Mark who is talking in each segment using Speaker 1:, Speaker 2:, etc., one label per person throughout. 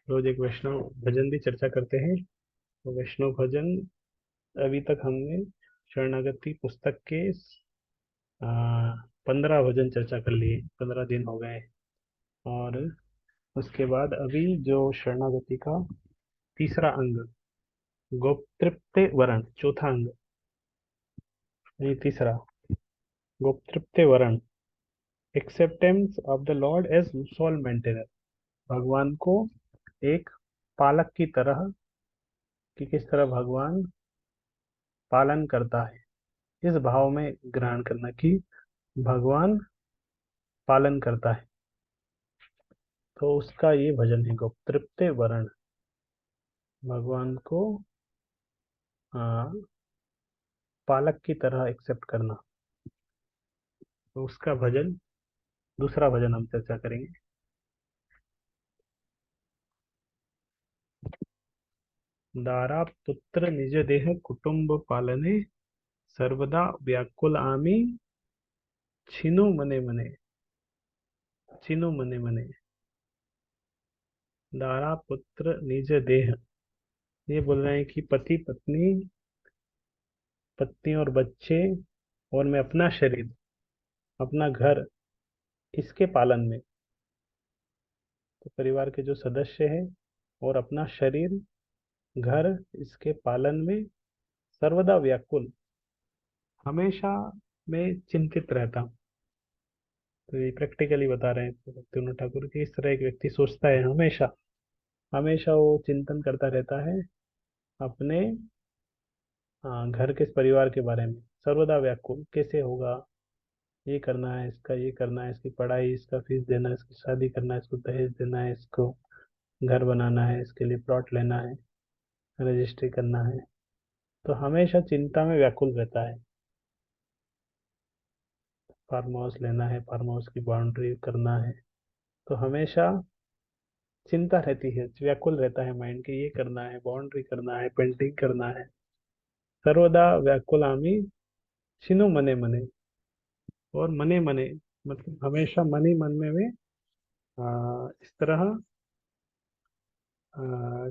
Speaker 1: रोज एक वैष्णव भजन की चर्चा करते हैं। तो वैष्णव भजन अभी तक हमने शरणागति पुस्तक के 15 भजन चर्चा कर लिए, 15 दिन हो गए। और उसके बाद अभी जो शरणागति का तीसरा अंग, गोप्तृप्ते वरण, चौथा अंग, नहीं तीसरा, गोप्तृप्ते वरण, acceptance of the Lord as soul maintainer. भगवान को एक पालक की तरह, कि किस तरह भगवान पालन करता है, इस भाव में ग्रहण करना कि भगवान पालन करता है। तो उसका ये भजन है, गोप्तृप्ते वरण, भगवान को पालक की तरह एक्सेप्ट करना। तो उसका भजन, दूसरा भजन हम चर्चा करेंगे। दारा पुत्र निज देह कुटुंब पालने, सर्वदा व्याकुल आमी, छिनु मने मने, छिनु मने मने। दारा पुत्र निज देह, ये बोल रहे हैं कि पति पत्नी, पत्नी और बच्चे, और मैं अपना शरीर, अपना घर, इसके पालन में। तो परिवार के जो सदस्य हैं और अपना शरीर, घर, इसके पालन में सर्वदा व्याकुल, हमेशा मैं चिंतित रहता हूँ। तो ये प्रैक्टिकली बता रहे हैं भक्तिविनोद ठाकुर कि इस तरह एक व्यक्ति सोचता है, हमेशा हमेशा वो चिंतन करता रहता है अपने घर के परिवार के बारे में। सर्वदा व्याकुल, कैसे होगा, ये करना है, इसका ये करना है, इसकी पढ़ाई, इसका फीस देना है, इसकी शादी करना है, इसको दहेज देना है, इसको घर बनाना है, इसके लिए प्लॉट लेना है, रजिस्ट्री करना है। तो हमेशा चिंता में व्याकुल रहता है। फार्म हाउस लेना है, फार्म हाउस की बाउंड्री करना है। तो हमेशा चिंता रहती है, व्याकुल रहता है माइंड की, ये करना है, बाउंड्री करना है, पेंटिंग करना है। सर्वदा व्याकुल आमी, छिनु मने मने। और मने मने मतलब हमेशा मन ही मन में इस तरह आ,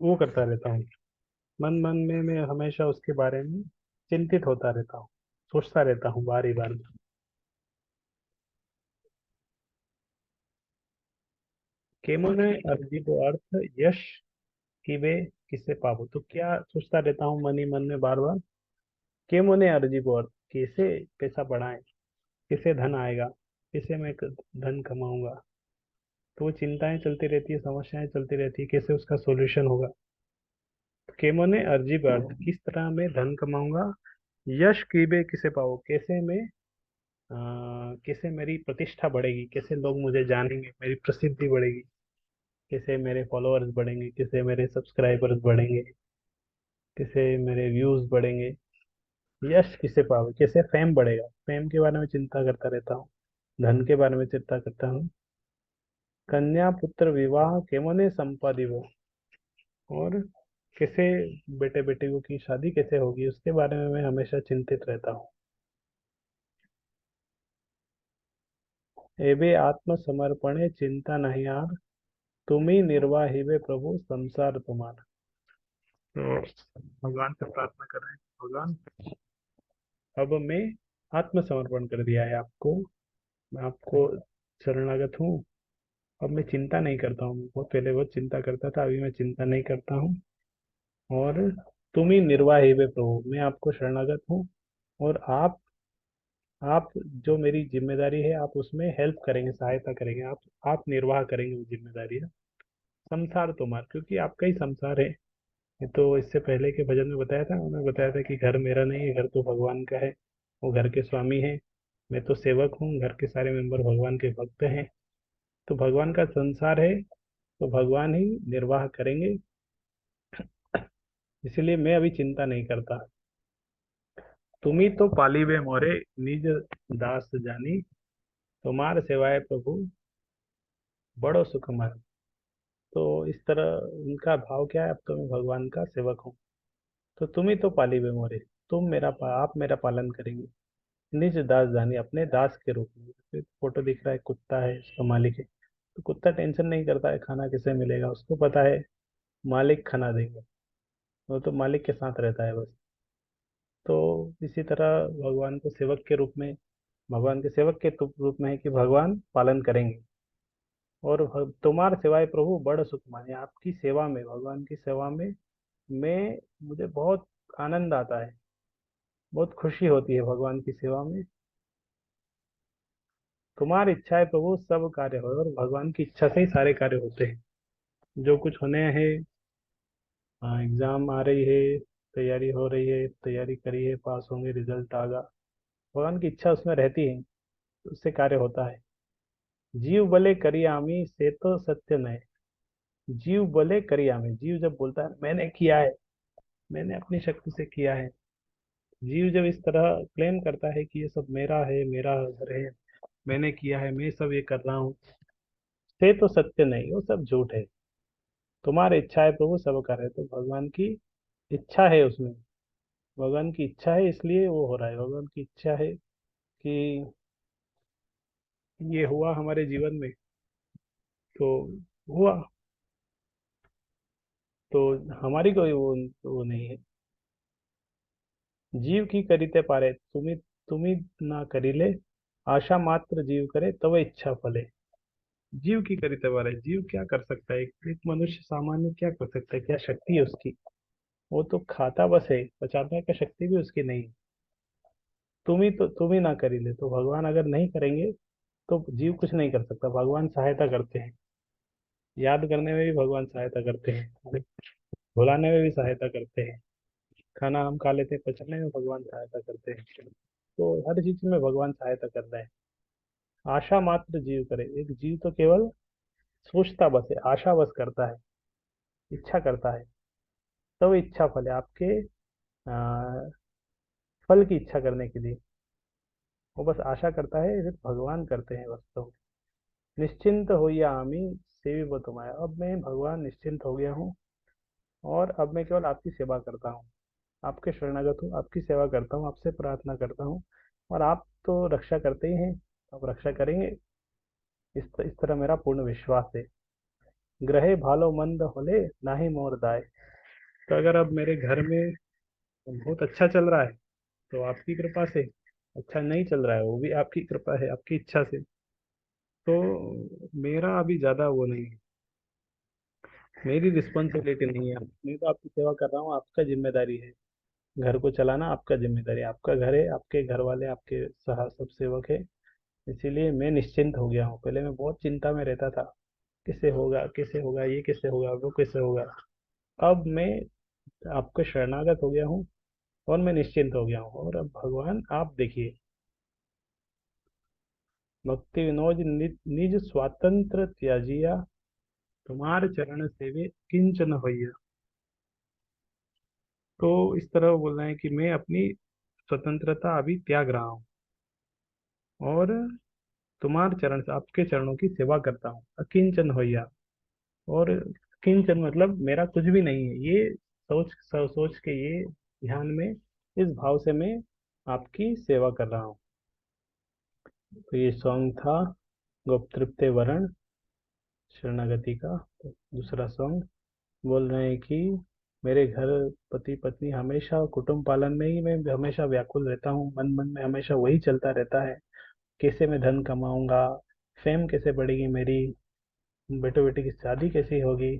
Speaker 1: वो करता रहता हूँ। मन मन में मैं हमेशा उसके बारे में चिंतित होता रहता हूँ, सोचता रहता हूँ बारी बार। केमोने अर्जितो अर्थ यश की वे किसे पावो। तो क्या सोचता रहता हूँ मन ही मन में बार बार, केमोने अर्जितो अर्थ, कैसे पैसा बढ़ाएं, कैसे धन आएगा, कैसे मैं धन कमाऊंगा। तो वो चिंताएं चलती रहती है, समस्याएं चलती रहती है, कैसे उसका सॉल्यूशन होगा। केमोने अर्जित अर्थ, किस तरह मैं धन कमाऊंगा, यश कीबे किसे पाओ, कैसे मैं कैसे मेरी प्रतिष्ठा बढ़ेगी, कैसे लोग मुझे जानेंगे, मेरी प्रसिद्धि बढ़ेगी, कैसे मेरे फॉलोअर्स बढ़ेंगे, कैसे मेरे सब्सक्राइबर्स बढ़ेंगे, कैसे मेरे व्यूज बढ़ेंगे। यश किसे पावे, कैसे फेम बढ़ेगा, फेम के बारे में चिंता करता रहता हूँ, धन के बारे में चिंता करता हूँ। कन्या पुत्र विवाह केवने संपादिवो, और कैसे बेटे बेटियों की शादी कैसे होगी, उसके बारे में मैं हमेशा चिंतित रहता हूँ। एबे आत्मसमर्पणे चिंता नहीं यार, तुम ही निर्वाहिबे प्रभु संसार तुम्हारा। तो भगवान से प्रार्थना कर रहे हैं, भगवान अब मैं आत्मसमर्पण कर दिया है आपको, मैं आपको शरणागत हूँ। अब मैं चिंता नहीं करता हूँ, बहुत पहले बहुत चिंता करता था, अभी मैं चिंता नहीं करता हूँ। और तुम ही निर्वाह हे वे प्रभु, मैं आपको शरणागत हूँ। और आप जो मेरी जिम्मेदारी है, आप उसमें हेल्प करेंगे, सहायता करेंगे, आप निर्वाह करेंगे वो जिम्मेदारी है। संसार तुम्हारा, क्योंकि आपका ही संसार है। ये तो इससे पहले के भजन में बताया था, उन्होंने बताया था कि घर मेरा नहीं है, घर तो भगवान का है, वो घर के स्वामी है। मैं तो सेवक हूँ, घर के सारे मेंबर भगवान के भक्त हैं। तो भगवान का संसार है, तो भगवान ही निर्वाह करेंगे। इसलिए मैं अभी चिंता नहीं करता। तुम ही तो पालिबे मोरे, निज दास जानी, तुम्हार सेवाए प्रभु बड़ो सुखमय। तो इस तरह उनका भाव क्या है, अब तो मैं भगवान का सेवक हूँ। तो तुम ही तो पालिबे मोरे, आप मेरा पालन करेंगे। निज दास जानी, अपने दास के रूप में। फोटो दिख रहा है, कुत्ता है, उसका मालिक है। तो कुत्ता टेंशन नहीं करता है खाना किसे मिलेगा, उसको पता है मालिक खाना देंगे। वो तो मालिक के साथ रहता है बस। तो इसी तरह भगवान को सेवक के रूप में, भगवान के सेवक के रूप में है कि भगवान पालन करेंगे। और तुम्हार सेवाए प्रभु बड़ सुख माने, आपकी सेवा में, भगवान की सेवा में मैं, मुझे बहुत आनंद आता है, बहुत खुशी होती है भगवान की सेवा में। तुम्हारी इच्छा है प्रभु सब कार्य हो, और भगवान की इच्छा से ही सारे कार्य होते हैं। जो कुछ होने हैं, एग्जाम आ रही है, तैयारी हो रही है, तैयारी करी है, पास होंगे, रिजल्ट आगा, भगवान की इच्छा उसमें रहती है, तो उससे कार्य होता है। जीव भले करी आमी से तो सत्य नहीं। जीव भले करी आमी, जीव जब बोलता है मैंने किया है, मैंने अपनी शक्ति से किया है, जीव जब इस तरह क्लेम करता है कि ये सब मेरा है, मेरा घर है, मैंने किया है, मैं सब ये कर रहा हूँ, से तो सत्य नहीं, वो सब झूठ है। तुम्हारी इच्छा है प्रभु सब कर है, तो भगवान की इच्छा है उसमें, भगवान की इच्छा है इसलिए वो हो रहा है। भगवान की इच्छा है कि ये हुआ हमारे जीवन में, तो हुआ। तो हमारी कोई वो नहीं है। जीव की करीते पारे, तुम्ही ना करीले, आशा मात्र जीव करे तब इच्छा फले। जीव की करीते पारे, जीव क्या कर सकता है, एक मनुष्य सामान्य क्या कर सकता है, क्या शक्ति है उसकी? वो तो खाता बस है, बचाने का शक्ति भी उसकी नहीं है। तुम ही ना करीले, तो भगवान अगर नहीं करेंगे तो जीव कुछ नहीं कर सकता, भगवान सहायता करते हैं। याद करने में भी भगवान सहायता करते हैं, भुलाने में भी सहायता करते हैं, खाना हम खा लेते हैं, पचने में भगवान सहायता करते हैं। तो हर चीज में भगवान सहायता कर रहे हैं। आशा मात्र जीव करे, एक जीव तो केवल सोचता बस है, आशा बस करता है, इच्छा करता है। तो इच्छा फल है आपके, फल की इच्छा करने के लिए वो बस आशा करता है, सिर्फ भगवान करते हैं बस। तो निश्चिंत होइया आमी सेवी बो तुम्हारा, अब मैं भगवान निश्चिंत हो गया हूँ, और अब मैं केवल आपकी सेवा करता हूँ, आपके शरणागत हूँ, आपकी सेवा करता हूँ, आपसे प्रार्थना करता हूँ। और आप तो रक्षा करते ही हैं, आप रक्षा करेंगे, इस तरह मेरा पूर्ण विश्वास है। ग्रहे भालो मंद होले नाही मोर दाय, तो अगर अब मेरे घर में बहुत अच्छा चल रहा है तो आपकी कृपा से, अच्छा नहीं चल रहा है वो भी आपकी कृपा है, आपकी इच्छा से। तो मेरा अभी ज्यादा वो नहीं है, मेरी रिस्पॉन्सिबिलिटी नहीं है, मैं तो आपकी सेवा कर रहा हूँ, आपका जिम्मेदारी है। घर को चलाना आपका जिम्मेदारी है, आपका घर है, आपके घर वाले आपके सहा सब सेवक है। इसीलिए मैं निश्चिंत हो गया हूँ, पहले मैं बहुत चिंता में रहता था, किससे होगा, कैसे होगा, ये कैसे होगा, वो कैसे होगा। अब मैं आपके शरणागत हो गया हूँ, और मैं निश्चिंत हो गया हूँ। और अब भगवान आप देखिए, भक्ति विनोद निज स्वातंत्र त्याजिया, तुम्हार चरण सेवे किंचन होइया। तो इस तरह बोल रहे हैं कि मैं अपनी स्वतंत्रता अभी त्याग रहा हूँ, और तुम्हार चरण से, आपके चरणों की सेवा करता हूँ, अकिंचन होइया। और किंचन मतलब मेरा कुछ भी नहीं है, ये सोच के, ये ध्यान में, इस भाव से मैं आपकी सेवा कर रहा हूँ। तो ये सॉन्ग था गुप्तृप्ते वरण शरणागति का। तो दूसरा सॉन्ग बोल रहे हैं कि मेरे घर पति पत्नी हमेशा कुटुंब पालन में ही मैं हमेशा व्याकुल रहता हूँ, मन मन में हमेशा वही चलता रहता है, कैसे मैं धन कमाऊंगा, फेम कैसे बढ़ेगी मेरी, बेटो बेटी की शादी कैसी होगी,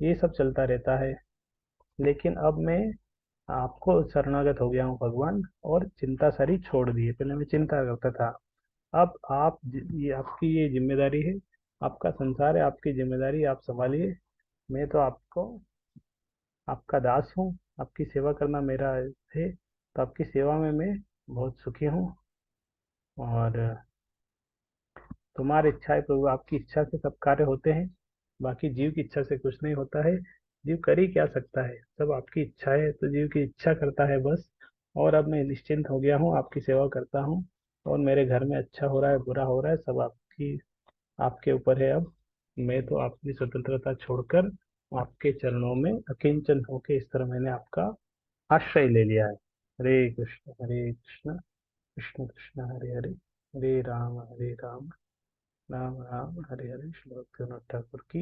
Speaker 1: ये सब चलता रहता है। लेकिन अब मैं आपको शरणागत हो गया हूँ भगवान, और चिंता सारी छोड़ दी है, पहले मैं चिंता करता था, अब आप ये आपकी ये जिम्मेदारी है, आपका संसार है, आपकी जिम्मेदारी, आप संभालिए। मैं तो आपको, आपका दास हूँ, आपकी सेवा करना मेरा है, तो आपकी सेवा में मैं बहुत सुखी हूँ। और तुम्हारी इच्छा है प्रभु, आपकी इच्छा से सब कार्य होते हैं, बाकी जीव की इच्छा से कुछ नहीं होता है। जीव कर ही क्या सकता है, सब आपकी इच्छा है, तो जीव की इच्छा करता है बस। और अब मैं निश्चिंत हो गया हूँ, आपकी सेवा करता हूँ, और मेरे घर में अच्छा हो रहा है, बुरा हो रहा है, सब आपकी, आपके ऊपर है। अब मैं तो अपनी स्वतंत्रता छोड़कर आपके चरणों में अकिंचन होके, इस तरह मैंने आपका आश्रय ले लिया है। हरे कृष्ण कृष्ण कृष्ण हरे हरे, हरे राम हरे राम, राम राम हरे हरे श्री रघुनाथ ठाकुर की